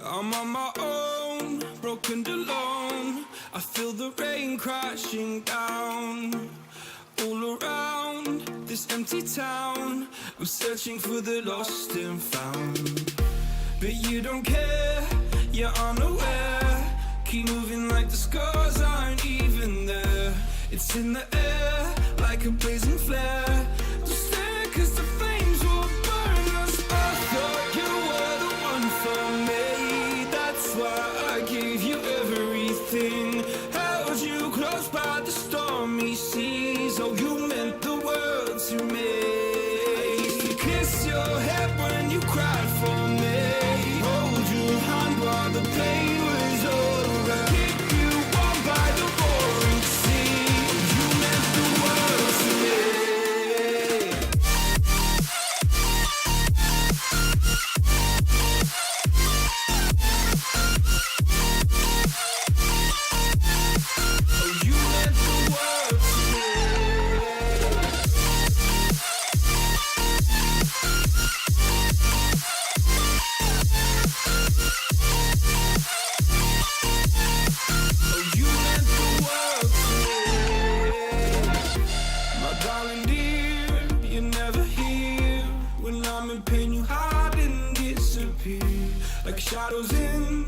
I'm on my own, broken and alone. I feel the rain crashing down all around this empty town. I'm searching for the lost and found, but you don't care, you're unaware. Keep moving like the scars aren't even there. It's in the air like a blazing flare. Don't stare 'cause the flames will burn us. I thought you were the one for me. That's why I gave you everything. Held you close by the stormy seas. Oh, you meant the world to me. I used to kiss your head when you cried for me. Hold your hand while the pain was over. Keep you warm by the roaring sea. You meant the world to me. Oh, you meant the world to me. Oh, you meant the world to me. My darling dear, you're never here. When I'm in pain, you hide and disappear like shadows in